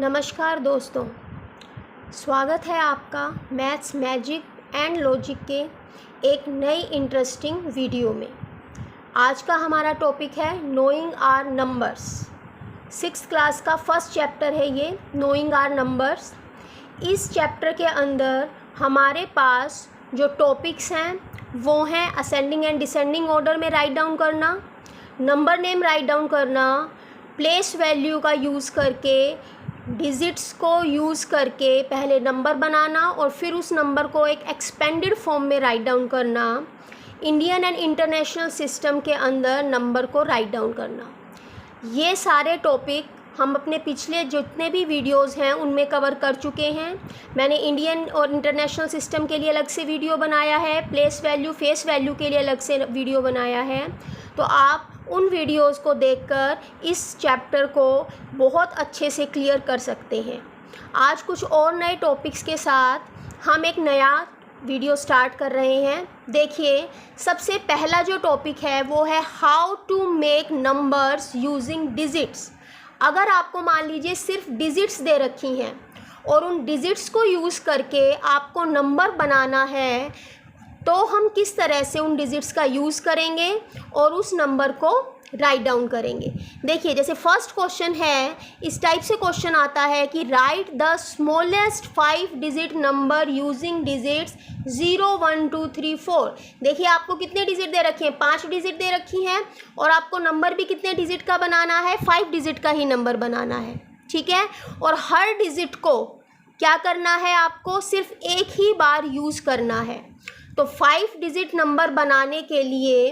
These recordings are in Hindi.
नमस्कार दोस्तों, स्वागत है आपका मैथ्स मैजिक एंड लॉजिक के एक नई इंटरेस्टिंग वीडियो में। आज का हमारा टॉपिक है knowing our numbers. 6th class का फर्स्ट चैप्टर है ये, नोइंग आर नंबर्स। इस चैप्टर के अंदर हमारे पास जो टॉपिक्स हैं वो हैं असेंडिंग एंड डिसेंडिंग ऑर्डर में राइट डाउन करना, नंबर नेम राइट डाउन करना, प्लेस वैल्यू का यूज़ करके डिजिट्स को यूज़ करके पहले नंबर बनाना और फिर उस नंबर को एक एक्सपेंडेड फॉर्म में राइट डाउन करना, इंडियन एंड इंटरनेशनल सिस्टम के अंदर नंबर को राइट डाउन करना। ये सारे टॉपिक हम अपने पिछले जितने भी वीडियोस हैं उनमें कवर कर चुके हैं। मैंने इंडियन और इंटरनेशनल सिस्टम के लिए अलग से वीडियो बनाया है, प्लेस वैल्यू फेस वैल्यू के लिए अलग से वीडियो बनाया है। तो आप उन वीडियोस को देखकर इस चैप्टर को बहुत अच्छे से क्लियर कर सकते हैं। आज कुछ और नए टॉपिक्स के साथ हम एक नया वीडियो स्टार्ट कर रहे हैं। देखिए, सबसे पहला जो टॉपिक है वो है how to make numbers using digits. अगर आपको मान लीजिए सिर्फ डिजिट्स दे रखी हैं और उन डिजिट्स को यूज़ करके आपको नंबर बनाना है, तो हम किस तरह से उन डिजिट्स का यूज़ करेंगे और उस नंबर को राइट डाउन करेंगे। देखिए, जैसे फर्स्ट क्वेश्चन है, इस टाइप से क्वेश्चन आता है कि right the smallest 5 digit number using digits 0 1 2 3 4। देखिए, आपको कितने डिजिट दे रखे हैं, 5 डिजिट दे रखी हैं और आपको नंबर भी कितने डिजिट का बनाना है, 5 डिजिट का ही नंबर बनाना है। ठीक है, और हर डिजिट को क्या करना है, आपको सिर्फ एक ही बार यूज़ करना है। तो 5 डिजिट नंबर बनाने के लिए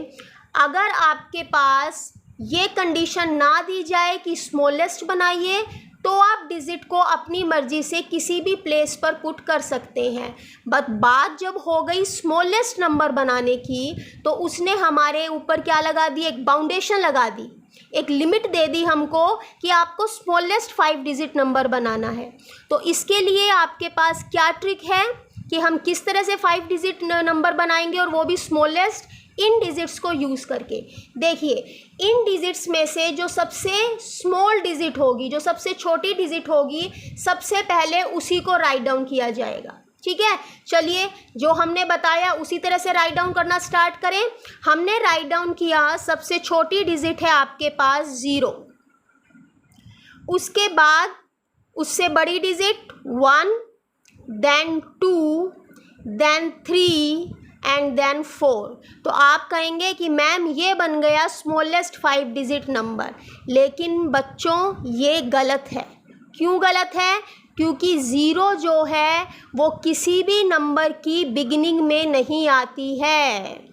अगर आपके पास ये कंडीशन ना दी जाए कि स्मॉलेस्ट बनाइए, तो आप डिजिट को अपनी मर्ज़ी से किसी भी प्लेस पर पुट कर सकते हैं। बट बात जब हो गई स्मॉलेस्ट नंबर बनाने की, तो उसने हमारे ऊपर क्या लगा दी, एक बाउंडेशन लगा दी, एक लिमिट दे दी हमको कि आपको स्मॉलेस्ट 5 डिजिट नंबर बनाना है। तो इसके लिए आपके पास क्या ट्रिक है कि हम किस तरह से 5 डिजिट नंबर बनाएंगे और वो भी स्मॉलेस्ट इन डिजिट्स को यूज़ करके। देखिए, इन डिजिट्स में से जो सबसे स्मॉल डिजिट होगी, जो सबसे छोटी डिजिट होगी, सबसे पहले उसी को राइट डाउन किया जाएगा। ठीक है, चलिए जो हमने बताया उसी तरह से राइट डाउन करना स्टार्ट करें। हमने राइट डाउन किया, सबसे छोटी डिजिट है आपके पास 0, उसके बाद उससे बड़ी digit 1, then 2, then 3 and then 4। तो आप कहेंगे कि मैम ये बन गया स्मॉलेस्ट 5 डिजिट नंबर। लेकिन बच्चों, ये गलत है। क्यों गलत है? क्योंकि 0 जो है वो किसी भी नंबर की बिगिनिंग में नहीं आती है।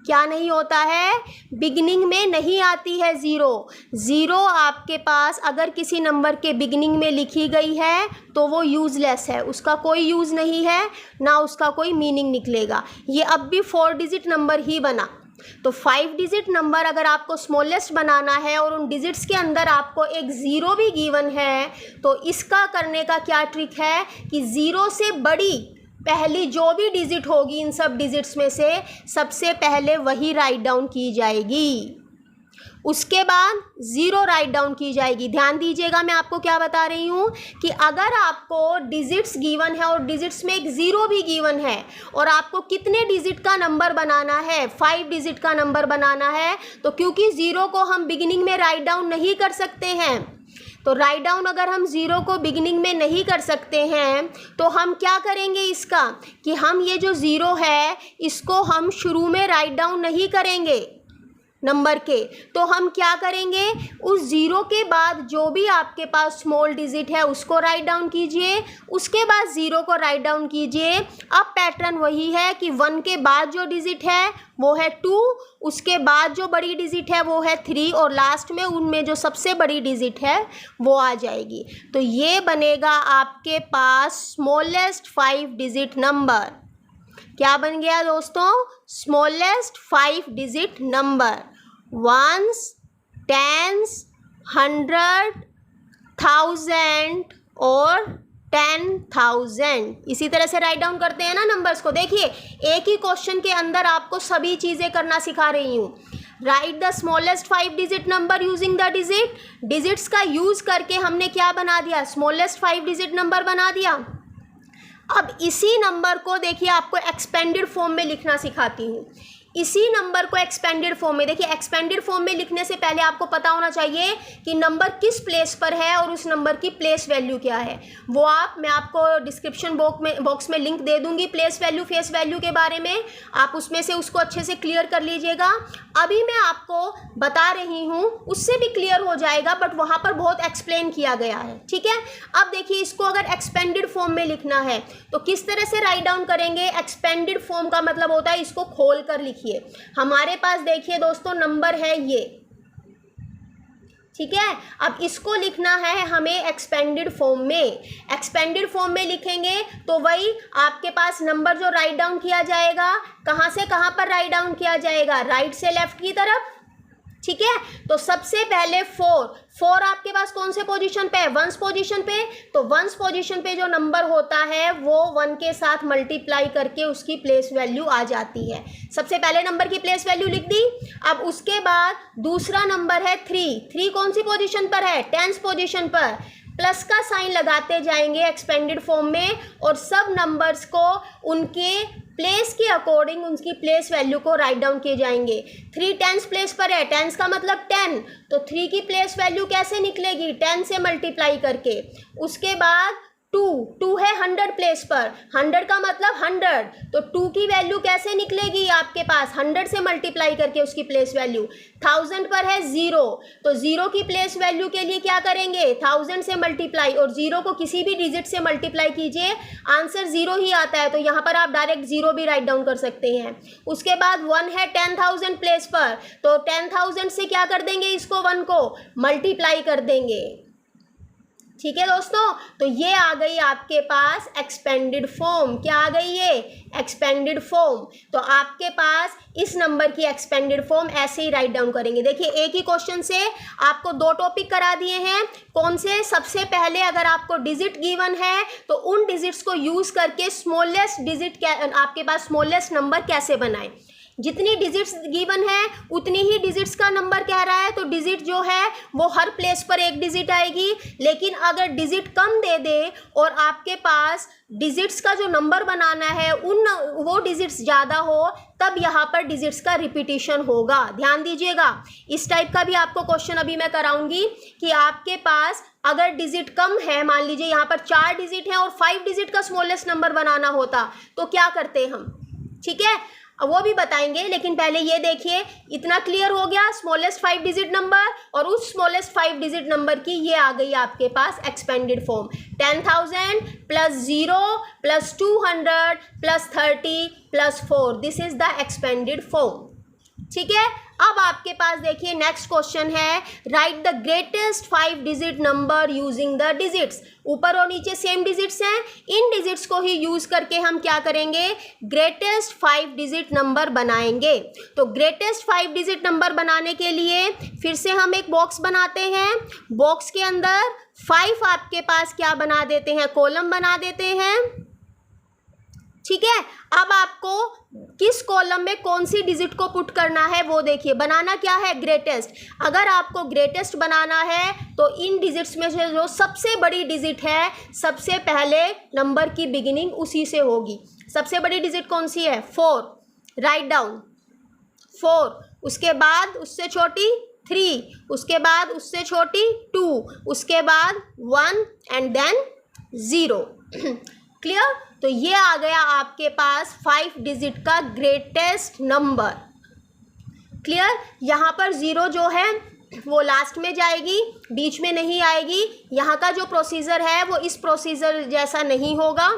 क्या नहीं होता है? बिगिनिंग में नहीं आती है 0 आपके पास अगर किसी नंबर के बिगिनिंग में लिखी गई है तो वो यूज़लेस है, उसका कोई यूज़ नहीं है, ना उसका कोई मीनिंग निकलेगा। ये अब भी 4 डिजिट नंबर ही बना। तो 5 डिजिट नंबर अगर आपको स्मॉलेस्ट बनाना है और उन डिजिट्स के अंदर आपको एक 0 भी गिवन है, तो इसका करने का क्या ट्रिक है कि 0 से बड़ी पहली जो भी डिजिट होगी इन सब डिजिट्स में से सबसे पहले वही राइट डाउन की जाएगी, उसके बाद 0 राइट डाउन की जाएगी। ध्यान दीजिएगा, मैं आपको क्या बता रही हूँ कि अगर आपको डिजिट्स गिवन है और डिजिट्स में एक 0 भी गिवन है और आपको कितने डिजिट का नंबर बनाना है, 5 डिजिट का नंबर बनाना है, तो क्योंकि 0 को हम बिगिनिंग में राइट डाउन नहीं कर सकते हैं, तो राइट डाउन अगर हम 0 को बिगिनिंग में नहीं कर सकते हैं, तो हम क्या करेंगे इसका कि हम ये जो 0 है इसको हम शुरू में राइट डाउन नहीं करेंगे नंबर के। तो हम क्या करेंगे, उस 0 के बाद जो भी आपके पास स्मॉल डिजिट है उसको राइट डाउन कीजिए, उसके बाद 0 को राइट डाउन कीजिए। अब पैटर्न वही है कि 1 के बाद जो डिजिट है वो है 2, उसके बाद जो बड़ी डिजिट है वो है 3 और लास्ट में उनमें जो सबसे बड़ी डिजिट है वो आ जाएगी। तो ये बनेगा आपके पास स्मॉलेस्ट 5 डिजिट नंबर। क्या बन गया दोस्तों? Smallest 5 digit number. 1s, 10s, 100, 1000 और 10,000। इसी तरह से राइट डाउन करते हैं ना नंबर्स को। देखिए, एक ही क्वेश्चन के अंदर आपको सभी चीज़ें करना सिखा रही हूँ। Right the smallest 5 digit number using the digits का यूज करके हमने क्या बना दिया, स्मॉलेस्ट 5 डिजिट नंबर बना दिया। अब इसी नंबर को देखिए आपको एक्सपेंडेड फॉर्म में लिखना सिखाती हूँ। इसी नंबर को एक्सपेंडेड फॉर्म में, देखिए एक्सपेंडेड फॉर्म में लिखने से पहले आपको पता होना चाहिए कि नंबर किस प्लेस पर है और उस नंबर की प्लेस वैल्यू क्या है। वो मैं आपको डिस्क्रिप्शन बॉक्स में लिंक दे दूंगी प्लेस वैल्यू फेस वैल्यू के बारे में, आप उसमें से उसको अच्छे से क्लियर कर लीजिएगा। अभी मैं आपको बता रही हूँ उससे भी क्लियर हो जाएगा, बट वहाँ पर बहुत एक्सप्लेन किया गया है, ठीक है। अब देखिए इसको अगर एक्सपेंडेड फॉर्म में लिखना है तो किस तरह से राइट डाउन करेंगे। एक्सपेंडेड फॉर्म का मतलब होता है इसको खोल कर लिखिए। हमारे पास देखिए दोस्तों नंबर है ये, ठीक है। अब इसको लिखना है हमें एक्सपेंडेड फॉर्म में। एक्सपेंडेड फॉर्म में लिखेंगे तो वही आपके पास नंबर जो राइट डाउन किया जाएगा, कहाँ से कहाँ पर राइट डाउन किया जाएगा, राइट से लेफ्ट की तरफ, ठीक है। तो सबसे पहले 4 आपके पास कौन से पोजीशन पे है, 1 पोजीशन पे। तो 1 पोजीशन पे जो नंबर होता है वो 1 के साथ मल्टीप्लाई करके उसकी प्लेस वैल्यू आ जाती है। सबसे पहले नंबर की प्लेस वैल्यू लिख दी। अब उसके बाद दूसरा नंबर है 3 कौन सी पोजीशन पर है, 10th पोजीशन पर। प्लस का साइन लगाते जाएंगे एक्सपेंडेड फॉर्म में और सब नंबर्स को उनके प्लेस के अकॉर्डिंग उनकी प्लेस वैल्यू को राइट डाउन किए जाएंगे। 3 10th प्लेस पर है, 10th का मतलब 10, तो 3 की प्लेस वैल्यू कैसे निकलेगी, 10 से मल्टीप्लाई करके। उसके बाद 2 है 100 प्लेस पर, 100 का मतलब 100, तो 2 की वैल्यू कैसे निकलेगी आपके पास, 100 से मल्टीप्लाई करके उसकी प्लेस वैल्यू। 1000 पर है 0, तो 0 की प्लेस वैल्यू के लिए क्या करेंगे, 1000 से मल्टीप्लाई, और 0 को किसी भी डिजिट से मल्टीप्लाई कीजिए, आंसर 0 ही आता है, तो यहाँ पर आप डायरेक्ट 0 भी राइट डाउन कर सकते हैं। उसके बाद 1 है 10,000 प्लेस पर, तो 10,000 से क्या कर देंगे, इसको 1 को मल्टीप्लाई कर देंगे, ठीक है दोस्तों। तो ये आ गई आपके पास एक्सपेंडेड फॉर्म। क्या आ गई ये, एक्सपेंडेड फॉर्म। तो आपके पास इस नंबर की एक्सपेंडेड फॉर्म ऐसे ही राइट डाउन करेंगे। देखिए एक ही क्वेश्चन से आपको 2 टॉपिक करा दिए हैं। कौन से, सबसे पहले अगर आपको डिजिट गिवन है तो उन डिजिट्स को यूज करके स्मॉलेस्ट डिजिट आपके पास स्मॉलेस्ट नंबर कैसे बनाए। जितनी डिजिट्स गिवन है उतनी ही डिजिट्स का नंबर कह रहा है, तो डिजिट जो है वो हर प्लेस पर एक डिजिट आएगी। लेकिन अगर डिजिट कम दे दे और आपके पास डिजिट्स का जो नंबर बनाना है वो डिजिट्स ज़्यादा हो, तब यहाँ पर डिजिट्स का रिपीटिशन होगा। ध्यान दीजिएगा, इस टाइप का भी आपको क्वेश्चन अभी मैं कराऊंगी कि आपके पास अगर डिजिट कम है, मान लीजिए यहाँ पर 4 डिजिट है और 5 डिजिट का स्मॉलेस्ट नंबर बनाना होता तो क्या करते हम, ठीक है, वो भी बताएंगे। लेकिन पहले ये देखिए, इतना क्लियर हो गया स्मॉलेस्ट 5 डिजिट नंबर, और उस स्मॉलेस्ट 5 डिजिट नंबर की ये आ गई आपके पास expanded form. 10,000 plus 0 plus 200 plus 30 plus 4, this is the expanded form, ठीक है। अब आपके पास देखिए नेक्स्ट क्वेश्चन है, write the greatest 5 digit number using the digits. ऊपर और नीचे सेम डिजिट्स हैं, इन डिजिट्स को ही यूज करके हम क्या करेंगे, ग्रेटेस्ट 5 डिजिट नंबर बनाएंगे। तो ग्रेटेस्ट 5 डिजिट नंबर बनाने के लिए फिर से हम एक बॉक्स बनाते हैं। बॉक्स के अंदर 5 आपके पास क्या बना देते हैं, कॉलम बना देते हैं, ठीक है। अब आपको किस कॉलम में कौन सी डिजिट को पुट करना है वो देखिए। बनाना क्या है, ग्रेटेस्ट। अगर आपको ग्रेटेस्ट बनाना है तो इन डिजिट्स में से जो सबसे बड़ी डिजिट है, सबसे पहले नंबर की बिगिनिंग उसी से होगी। सबसे बड़ी डिजिट कौन सी है, 4, राइट डाउन 4, उसके बाद उससे छोटी 3, उसके बाद उससे छोटी 2, उसके बाद 1 एंड देन 0। क्लियर। तो ये आ गया आपके पास 5 डिजिट का ग्रेटेस्ट नंबर। क्लियर। यहाँ पर 0 जो है वो लास्ट में जाएगी, बीच में नहीं आएगी। यहाँ का जो प्रोसीजर है वो इस प्रोसीजर जैसा नहीं होगा।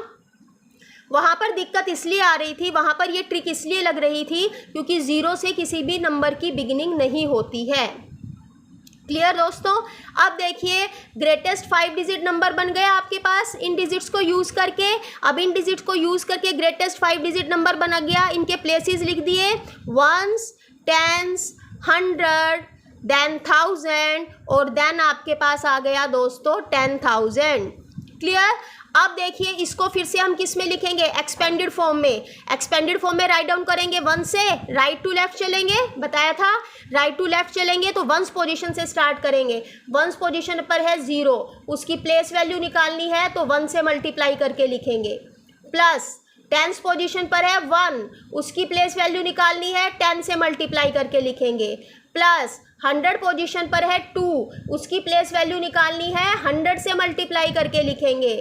वहाँ पर दिक्कत इसलिए आ रही थी, वहाँ पर ये ट्रिक इसलिए लग रही थी क्योंकि 0 से किसी भी नंबर की बिगिनिंग नहीं होती है। क्लियर दोस्तों। अब देखिए ग्रेटेस्ट 5 डिजिट नंबर बन गया आपके पास इन डिजिट्स को यूज करके। अब इन डिजिट्स को यूज करके ग्रेटेस्ट 5 डिजिट नंबर बना गया। इनके प्लेसेस लिख दिए, 1s 10s 100 देन 1000 और देन आपके पास आ गया दोस्तों 10,000। क्लियर। अब देखिए इसको फिर से हम किस में लिखेंगे, एक्सपेंडेड फॉर्म में। एक्सपेंडेड फॉर्म में राइट डाउन करेंगे 1 से राइट टू लेफ्ट चलेंगे, बताया था राइट टू लेफ्ट चलेंगे तो 1 पोजीशन से स्टार्ट करेंगे। 1 पोजीशन पर है 0, उसकी प्लेस वैल्यू निकालनी है तो 1 से मल्टीप्लाई करके लिखेंगे, प्लस 10th पोजीशन पर है 1, उसकी प्लेस वैल्यू निकालनी है 10 से मल्टीप्लाई करके लिखेंगे, प्लस 100 पोजीशन पर है 2, उसकी प्लेस वैल्यू निकालनी है 100 से मल्टीप्लाई करके लिखेंगे,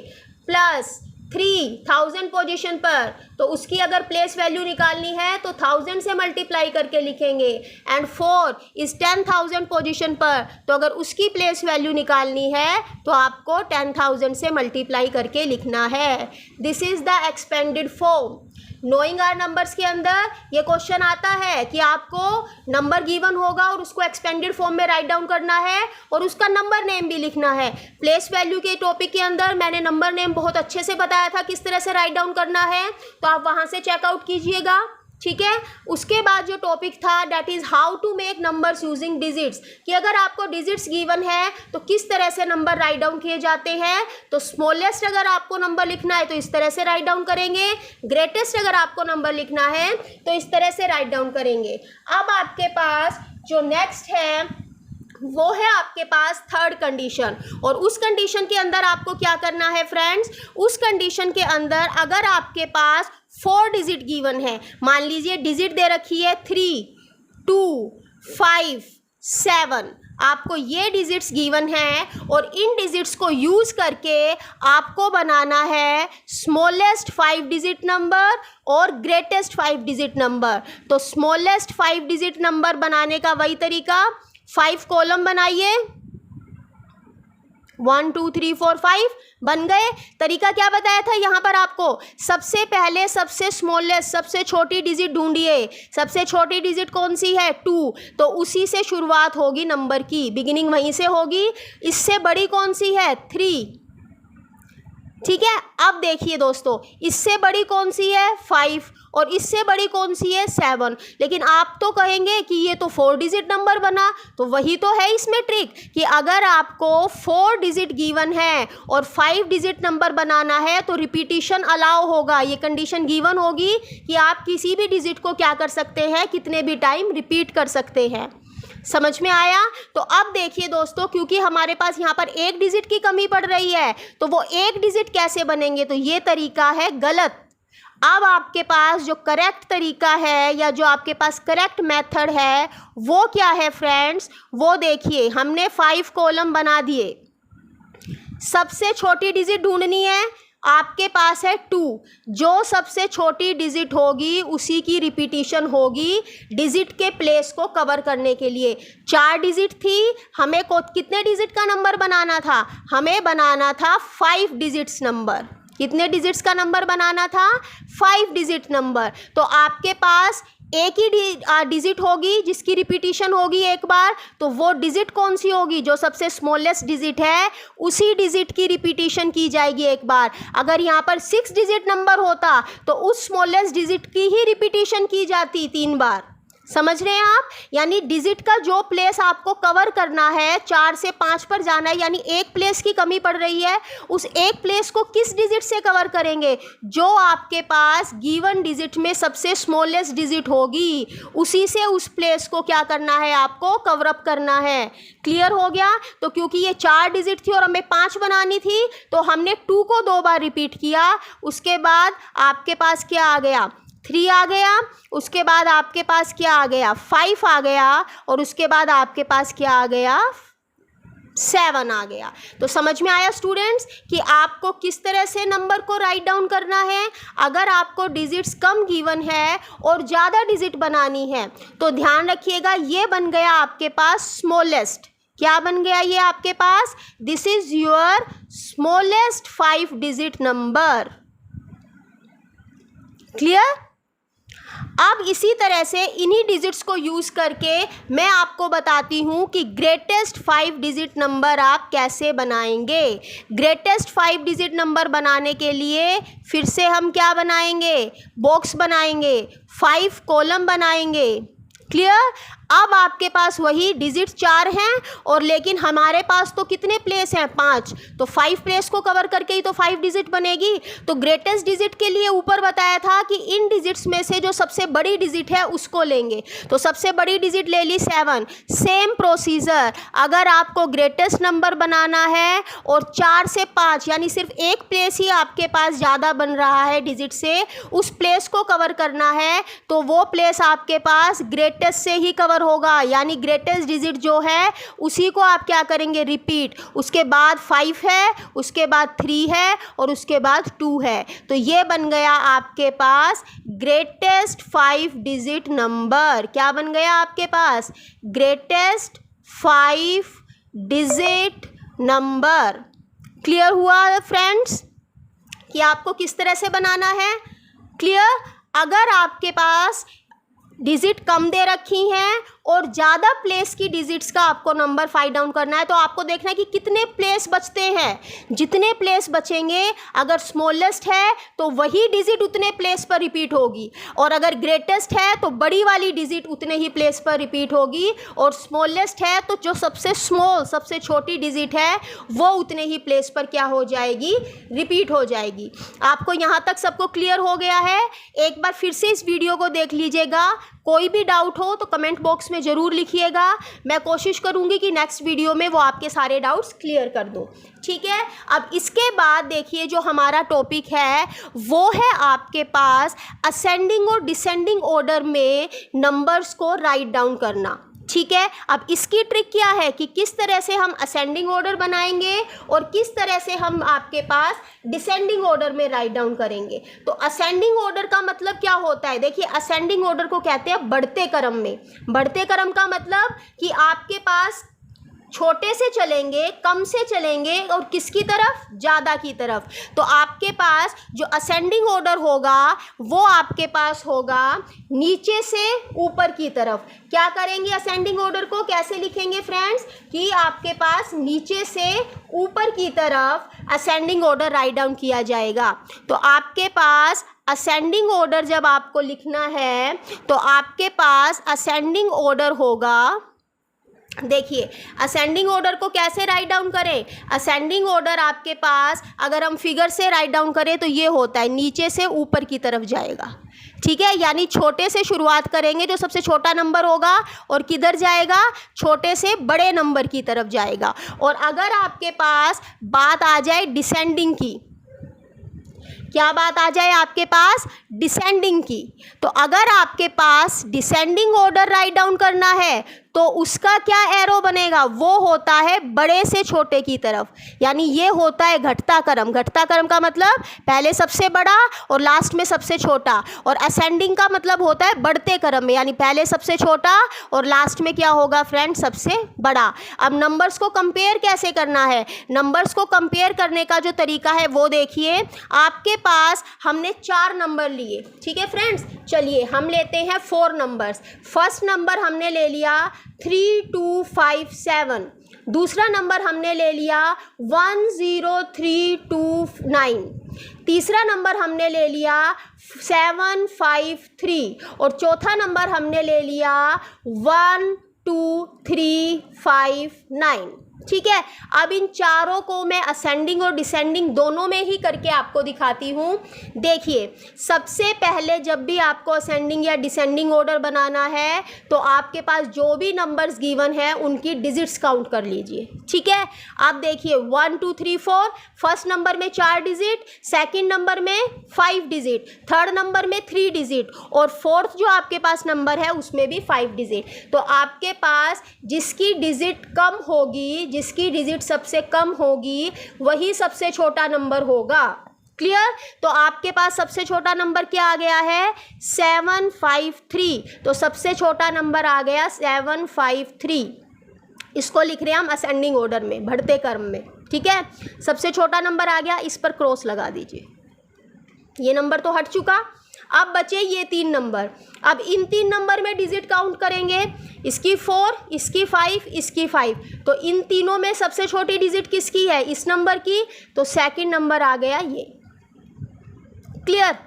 प्लस 3000 पोजीशन पर तो उसकी अगर प्लेस वैल्यू निकालनी है तो 1000 से मल्टीप्लाई करके लिखेंगे, एंड 4 इस 10,000 पोजीशन पर तो अगर उसकी प्लेस वैल्यू निकालनी है तो आपको 10,000 से मल्टीप्लाई करके लिखना है। This is the expanded form. Knowing our numbers के अंदर ये क्वेश्चन आता है कि आपको नंबर गिवन होगा और उसको एक्सपेंडेड फॉर्म में राइट डाउन करना है और उसका नंबर नेम भी लिखना है। प्लेस वैल्यू के टॉपिक के अंदर मैंने नंबर नेम बहुत अच्छे से बताया था किस तरह से राइट डाउन करना है, तो आप वहाँ से चेकआउट कीजिएगा, ठीक है। उसके बाद जो टॉपिक था that is how to make numbers using digits, कि अगर आपको डिजिट्स गिवन है तो किस तरह से नंबर राइट डाउन किए जाते हैं। तो स्मॉलेस्ट अगर आपको नंबर लिखना है तो इस तरह से राइट डाउन करेंगे, ग्रेटेस्ट अगर आपको नंबर लिखना है तो इस तरह से राइट डाउन करेंगे। अब आपके पास जो नेक्स्ट है वो है आपके पास थर्ड कंडीशन, और उस कंडीशन के अंदर आपको क्या करना है फ्रेंड्स, उस कंडीशन के अंदर अगर आपके पास 4 डिजिट गिवन है, मान लीजिए डिजिट दे रखी है 3, 2, 5, 7, आपको ये डिजिट्स गिवन हैं और इन डिजिट्स को यूज़ करके आपको बनाना है स्मॉलेस्ट 5 डिजिट नंबर और ग्रेटेस्ट 5 डिजिट नंबर। तो स्मॉलेस्ट 5 डिजिट नंबर बनाने का वही तरीका, 5 कॉलम बनाइए, 1 2 3 4 5 बन गए। तरीका क्या बताया था यहाँ पर आपको, सबसे पहले सबसे स्मॉलेस्ट सबसे छोटी डिजिट ढूंढिए। सबसे छोटी डिजिट कौन सी है, 2, तो उसी से शुरुआत होगी नंबर की, बिगिनिंग वहीं से होगी। इससे बड़ी कौन सी है, 3, ठीक है। अब देखिए दोस्तों, इससे बड़ी कौन सी है, 5, और इससे बड़ी कौन सी है, 7। लेकिन आप तो कहेंगे कि ये तो 4 डिजिट नंबर बना, तो वही तो है इसमें ट्रिक कि अगर आपको 4 डिजिट गिवन है और 5 डिजिट नंबर बनाना है तो रिपीटिशन अलाउ होगा। ये कंडीशन गिवन होगी कि आप किसी भी डिजिट को क्या कर सकते हैं, कितने भी टाइम रिपीट कर सकते हैं। समझ में आया। तो अब देखिए दोस्तों, क्योंकि हमारे पास यहाँ पर 1 डिजिट की कमी पड़ रही है तो वो 1 डिजिट कैसे बनेंगे, तो ये तरीका है गलत। अब आपके पास जो करेक्ट तरीका है या जो आपके पास करेक्ट मेथड है वो क्या है फ्रेंड्स, वो देखिए। हमने 5 कॉलम बना दिए, सबसे छोटी डिजिट ढूंढनी है, आपके पास है 2, जो सबसे छोटी डिजिट होगी उसी की रिपीटिशन होगी डिजिट के प्लेस को कवर करने के लिए। 4 डिजिट थी, हमें कितने डिजिट का नंबर बनाना था, हमें बनाना था 5 डिजिट्स नंबर। कितने डिजिट्स का नंबर बनाना था, 5 डिजिट नंबर। तो आपके पास एक ही डिजिट होगी जिसकी रिपीटिशन होगी एक बार, तो वो डिजिट कौन सी होगी, जो सबसे स्मॉलेस्ट डिजिट है उसी डिजिट की रिपीटिशन की जाएगी एक बार। अगर यहाँ पर 6 डिजिट नंबर होता तो उस स्मॉलेस्ट डिजिट की ही रिपीटिशन की जाती 3 बार। समझ रहे हैं आप, यानी डिजिट का जो प्लेस आपको कवर करना है 4 से 5 पर जाना है, यानी एक प्लेस की कमी पड़ रही है, उस एक प्लेस को किस डिजिट से कवर करेंगे, जो आपके पास गिवन डिजिट में सबसे स्मॉलेस्ट डिजिट होगी उसी से उस प्लेस को क्या करना है, आपको कवर अप करना है। क्लियर हो गया। तो क्योंकि ये 4 डिजिट थी और हमें 5 बनानी थी तो हमने 2 को 2 बार रिपीट किया। उसके बाद आपके पास क्या आ गया, 3 आ गया, उसके बाद आपके पास क्या आ गया, 5 आ गया, और उसके बाद आपके पास क्या आ गया, 7 आ गया। तो समझ में आया स्टूडेंट्स कि आपको किस तरह से नंबर को राइट डाउन करना है। अगर आपको डिजिट्स कम गिवन है और ज़्यादा डिजिट बनानी है तो ध्यान रखिएगा, ये बन गया आपके पास स्मॉलेस्ट। क्या बन गया ये आपके पास, this is your smallest 5 digit number. Clear. अब इसी तरह से इन्हीं डिजिट्स को यूज़ करके मैं आपको बताती हूँ कि ग्रेटेस्ट 5 डिजिट नंबर आप कैसे बनाएंगे। ग्रेटेस्ट 5 डिजिट नंबर बनाने के लिए फिर से हम क्या बनाएंगे, बॉक्स बनाएंगे, 5 कॉलम बनाएंगे। क्लियर। अब आपके पास वही डिजिट 4 हैं और लेकिन हमारे पास तो कितने प्लेस हैं 5, तो 5 प्लेस को कवर करके ही तो 5 डिजिट बनेगी। तो ग्रेटेस्ट डिजिट के लिए ऊपर बताया था कि इन डिजिट्स में से जो सबसे बड़ी डिजिट है उसको लेंगे, तो सबसे बड़ी डिजिट ले ली 7। सेम प्रोसीजर, अगर आपको ग्रेटेस्ट नंबर बनाना है और 4 से 5 यानी सिर्फ एक प्लेस ही आपके पास ज़्यादा बन रहा है डिजिट से, उस प्लेस को कवर करना है तो वो प्लेस आपके पास ग्रेटेस्ट से ही कवर होगा, यानी ग्रेटेस्ट डिजिट जो है उसी को आप क्या करेंगे रिपीट। उसके बाद 5 है, उसके बाद 3 है और उसके बाद 2 है, तो ये बन गया आपके पास ग्रेटेस्ट 5 डिजिट नंबर। क्या बन गया आपके पास? Greatest 5 digit number. क्लियर हुआ फ्रेंड्स कि आपको किस तरह से बनाना है? क्लियर। अगर आपके पास डिजिट कम दे रखी हैं और ज़्यादा प्लेस की डिजिट्स का आपको नंबर फाइंड आउट करना है तो आपको देखना है कि कितने प्लेस बचते हैं। जितने प्लेस बचेंगे, अगर स्मॉलेस्ट है तो वही डिजिट उतने प्लेस पर रिपीट होगी, और अगर ग्रेटेस्ट है तो बड़ी वाली डिजिट उतने ही प्लेस पर रिपीट होगी, और स्मॉलेस्ट है तो जो सबसे स्मॉल सबसे छोटी डिजिट है वो उतने ही प्लेस पर क्या हो जाएगी? रिपीट हो जाएगी। आपको यहाँ तक सबको क्लियर हो गया है? एक बार फिर से इस वीडियो को देख लीजिएगा। कोई भी डाउट हो तो कमेंट बॉक्स में ज़रूर लिखिएगा, मैं कोशिश करूंगी कि नेक्स्ट वीडियो में वो आपके सारे डाउट्स क्लियर कर दूं। ठीक है। अब इसके बाद देखिए जो हमारा टॉपिक है वो है आपके पास असेंडिंग और डिसेंडिंग ऑर्डर में नंबर्स को राइट डाउन करना। ठीक है। अब इसकी ट्रिक क्या है कि किस तरह से हम असेंडिंग ऑर्डर बनाएंगे और किस तरह से हम आपके पास डिसेंडिंग ऑर्डर में राइट डाउन करेंगे। तो असेंडिंग ऑर्डर का मतलब क्या होता है? देखिए, असेंडिंग ऑर्डर को कहते हैं बढ़ते क्रम में। बढ़ते क्रम का मतलब कि आपके पास छोटे से चलेंगे, कम से चलेंगे और किसकी तरफ? ज़्यादा की तरफ। तो आपके पास जो असेंडिंग ऑर्डर होगा वो आपके पास होगा नीचे से ऊपर की तरफ। क्या करेंगे असेंडिंग ऑर्डर को? कैसे लिखेंगे फ्रेंड्स? कि आपके पास नीचे से ऊपर की तरफ असेंडिंग ऑर्डर राइट डाउन किया जाएगा। तो आपके पास असेंडिंग ऑर्डर जब आपको लिखना है तो आपके पास असेंडिंग ऑर्डर होगा। देखिए, असेंडिंग ऑर्डर को कैसे राइट डाउन करें? असेंडिंग ऑर्डर आपके पास अगर हम फिगर से राइट डाउन करें तो ये होता है, नीचे से ऊपर की तरफ जाएगा। ठीक है, यानी छोटे से शुरुआत करेंगे, जो सबसे छोटा नंबर होगा, और किधर जाएगा? छोटे से बड़े नंबर की तरफ जाएगा। और अगर आपके पास बात आ जाए डिसेंडिंग की, क्या बात आ जाए आपके पास? डिसेंडिंग की। तो अगर आपके पास डिसेंडिंग ऑर्डर राइट डाउन करना है तो उसका क्या एरो बनेगा? वो होता है बड़े से छोटे की तरफ, यानी ये होता है घटता क्रम। घटता क्रम का मतलब पहले सबसे बड़ा और लास्ट में सबसे छोटा, और असेंडिंग का मतलब होता है बढ़ते क्रम में, यानी पहले सबसे छोटा और लास्ट में क्या होगा फ्रेंड? सबसे बड़ा। अब नंबर्स को कंपेयर कैसे करना है? नंबर्स को कंपेयर करने का जो तरीका है वो देखिए। आपके पास हमने 4 नंबर लिए, ठीक है फ्रेंड्स। चलिए हम लेते हैं 4 नंबर्स। फर्स्ट नंबर हमने ले लिया 3257, दूसरा नंबर हमने ले लिया 10329, तीसरा नंबर हमने ले लिया 753 और चौथा नंबर हमने ले लिया 12359। ठीक है। अब इन चारों को मैं असेंडिंग और डिसेंडिंग दोनों में ही करके आपको दिखाती हूँ। देखिए, सबसे पहले जब भी आपको असेंडिंग या डिसेंडिंग ऑर्डर बनाना है तो आपके पास जो भी नंबर्स गिवन है उनकी डिजिट्स काउंट कर लीजिए। ठीक है। आप देखिए 1 2 3 4, फर्स्ट नंबर में 4 डिजिट, सेकंड नंबर में 5 डिजिट, थर्ड नंबर में 3 डिजिट, और फोर्थ जो आपके पास नंबर है उसमें भी 5 डिजिट। तो आपके पास जिसकी डिजिट कम होगी, जिसकी डिजिट सबसे कम होगी, वही सबसे छोटा नंबर होगा। क्लियर। तो आपके पास सबसे छोटा नंबर क्या आ गया है? 753। तो सबसे छोटा नंबर आ गया 753। इसको लिख रहे हैं हम असेंडिंग ऑर्डर में, बढ़ते क्रम में। ठीक है। सबसे छोटा नंबर आ गया, इस पर क्रॉस लगा दीजिए। ये नंबर तो हट चुका। अब बचे ये 3 नंबर। अब इन 3 नंबर में डिजिट काउंट करेंगे, इसकी 4, इसकी 5, इसकी 5। तो इन तीनों में सबसे छोटी डिजिट किसकी है? इस नंबर की। तो सेकंड नंबर आ गया ये। क्लियर।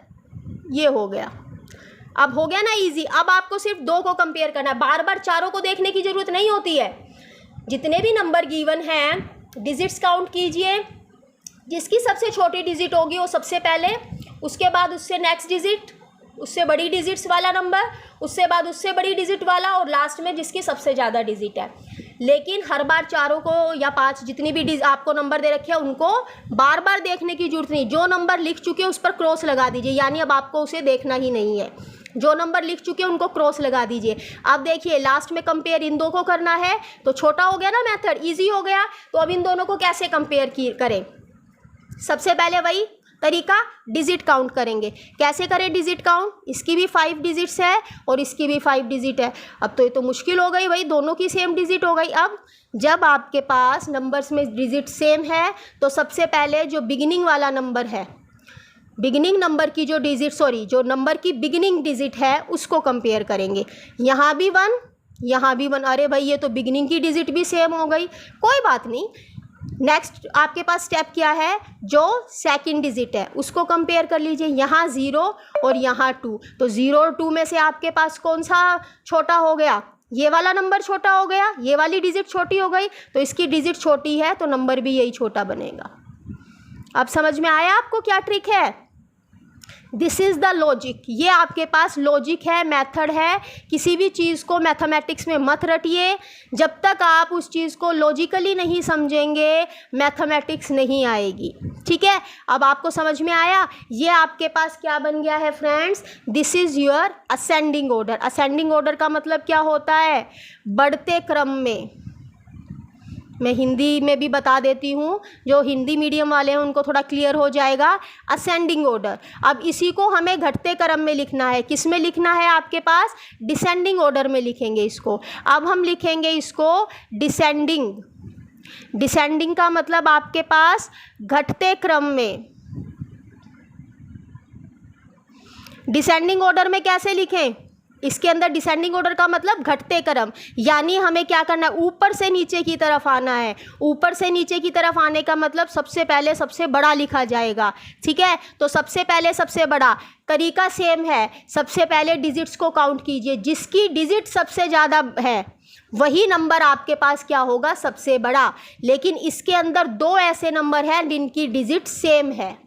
ये हो गया। अब हो गया ना इजी। अब आपको सिर्फ 2 को कंपेयर करना है, बार बार चारों को देखने की जरूरत नहीं होती है। जितने भी नंबर गिवन हैं डिजिट्स काउंट कीजिए, जिसकी सबसे छोटी डिजिट होगी वो सबसे पहले, उसके बाद उससे नेक्स्ट डिजिट, उससे बड़ी डिजिट्स वाला नंबर, उससे बाद उससे बड़ी डिजिट वाला, और लास्ट में जिसकी सबसे ज़्यादा डिजिट है। लेकिन हर बार चारों को या 5 जितनी भी आपको नंबर दे रखे हैं उनको बार बार देखने की जरूरत नहीं। जो नंबर लिख चुके हैं उस पर क्रॉस लगा दीजिए, यानी अब आपको उसे देखना ही नहीं है। जो नंबर लिख चुके हैं उनको क्रॉस लगा दीजिए। अब देखिए लास्ट में कंपेयर इन दो को करना है, तो छोटा हो गया ना मेथड, इजी हो गया। तो अब इन दोनों को कैसे कंपेयर करें? सबसे पहले वही तरीका, डिजिट काउंट करेंगे। कैसे करें डिजिट काउंट? इसकी भी 5 डिजिट्स है और इसकी भी 5 डिजिट है। अब तो ये तो मुश्किल हो गई भाई, दोनों की सेम डिजिट हो गई। अब जब आपके पास नंबर्स में डिजिट सेम है तो सबसे पहले जो बिगिनिंग वाला नंबर है, बिगिनिंग नंबर की जो डिजिट, जो नंबर की बिगिनिंग डिजिट है उसको कंपेयर करेंगे। यहाँ भी 1, यहाँ भी 1। अरे भाई ये तो बिगिनिंग की डिजिट भी सेम हो गई, कोई बात नहीं। नेक्स्ट आपके पास स्टेप क्या है? जो सेकंड डिजिट है उसको कंपेयर कर लीजिए। यहाँ 0 और यहाँ 2, तो 0 और 2 में से आपके पास कौन सा छोटा हो गया? ये वाला नंबर छोटा हो गया, ये वाली डिजिट छोटी हो गई, तो इसकी डिजिट छोटी है तो नंबर भी यही छोटा बनेगा। अब समझ में आया आपको क्या ट्रिक है? This is the logic. ये आपके पास लॉजिक है, मेथड है। किसी भी चीज़ को मैथमेटिक्स में मत रटिए, जब तक आप उस चीज़ को लॉजिकली नहीं समझेंगे मैथमेटिक्स नहीं आएगी। ठीक है, अब आपको समझ में आया? ये आपके पास क्या बन गया है friends? This is your ascending order. Ascending order का मतलब क्या होता है? बढ़ते क्रम में। मैं हिंदी में भी बता देती हूँ, जो हिंदी मीडियम वाले हैं उनको थोड़ा क्लियर हो जाएगा। Ascending order. अब इसी को हमें घटते क्रम में लिखना है। किस में लिखना है आपके पास? डिसेंडिंग ऑर्डर में लिखेंगे इसको। अब हम लिखेंगे इसको डिसेंडिंग। डिसेंडिंग का मतलब आपके पास घटते क्रम में। डिसेंडिंग ऑर्डर में कैसे लिखें? इसके अंदर डिसेंडिंग ऑर्डर का मतलब घटते क्रम, यानी हमें क्या करना है? ऊपर से नीचे की तरफ आना है। ऊपर से नीचे की तरफ आने का मतलब सबसे पहले सबसे बड़ा लिखा जाएगा। ठीक है, तो सबसे पहले सबसे बड़ा। तरीका सेम है, सबसे पहले डिजिट्स को काउंट कीजिए, जिसकी डिजिट सबसे ज़्यादा है वही नंबर आपके पास क्या होगा? सबसे बड़ा। लेकिन इसके अंदर 2 ऐसे नंबर हैं जिनकी डिजिट सेम है,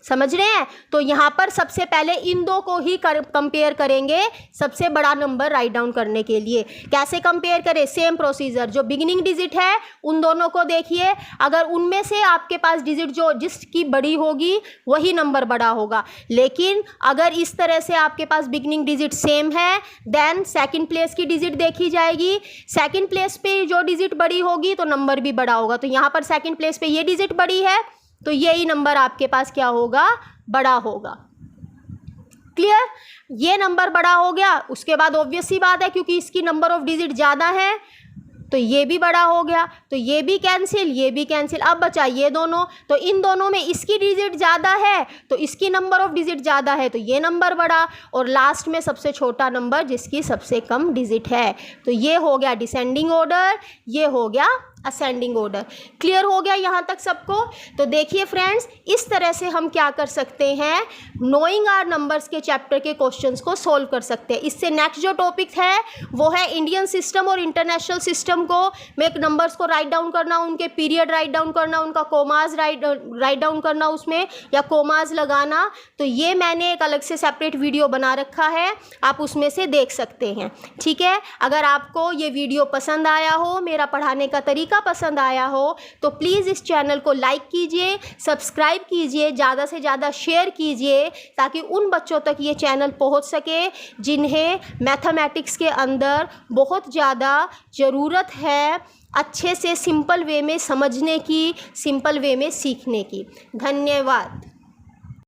समझ रहे हैं? तो यहाँ पर सबसे पहले इन 2 को ही कंपेयर करेंगे सबसे बड़ा नंबर राइट डाउन करने के लिए। कैसे कंपेयर करें? Same procedure. जो बिगिनिंग डिजिट है उन दोनों को देखिए, अगर उनमें से आपके पास डिजिट जो जिसकी बड़ी होगी वही नंबर बड़ा होगा। लेकिन अगर इस तरह से आपके पास बिगिनिंग डिजिट सेम है, देन सेकंड प्लेस की डिजिट देखी जाएगी। सेकंड प्लेस पे जो डिजिट बड़ी होगी तो नंबर भी बड़ा होगा। तो यहाँ पर सेकंड प्लेस पे ये डिजिट बड़ी है तो यही नंबर आपके पास क्या होगा? बड़ा होगा। क्लियर? ये नंबर बड़ा हो गया। उसके बाद ऑब्वियस सी बात है, क्योंकि इसकी नंबर ऑफ डिजिट ज़्यादा है तो ये भी बड़ा हो गया, तो ये भी कैंसिल, ये भी कैंसिल। अब बचा ये दोनों, तो इन दोनों में इसकी डिजिट ज़्यादा है तो इसकी नंबर ऑफ डिजिट ज़्यादा है तो ये नंबर बड़ा, और लास्ट में सबसे छोटा नंबर जिसकी सबसे कम डिजिट है। तो ये हो गया डिसेंडिंग ऑर्डर, ये हो गया असेंडिंग ऑर्डर। क्लियर हो गया यहाँ तक सबको? तो देखिए फ्रेंड्स, इस तरह से हम क्या कर सकते हैं? नोइंग आर नंबर्स के चैप्टर के क्वेश्चंस को सोल्व कर सकते हैं। इससे नेक्स्ट जो टॉपिक है वो है इंडियन सिस्टम और इंटरनेशनल सिस्टम को में नंबर्स को राइट डाउन करना, उनके पीरियड राइट डाउन करना, उनका कोमाज राइट डाउन करना उसमें, या कोमाज लगाना। तो ये मैंने एक अलग से सेपरेट वीडियो बना रखा है, आप उसमें से देख सकते हैं। ठीक है, अगर आपको ये वीडियो पसंद आया हो, मेरा पढ़ाने का तरीका पसंद आया हो, तो प्लीज़ इस चैनल को लाइक कीजिए, सब्सक्राइब कीजिए, ज़्यादा से ज़्यादा शेयर कीजिए, ताकि उन बच्चों तक ये चैनल पहुंच सके जिन्हें मैथमेटिक्स के अंदर बहुत ज़्यादा ज़रूरत है अच्छे से सिंपल वे में समझने की, सिंपल वे में सीखने की। धन्यवाद।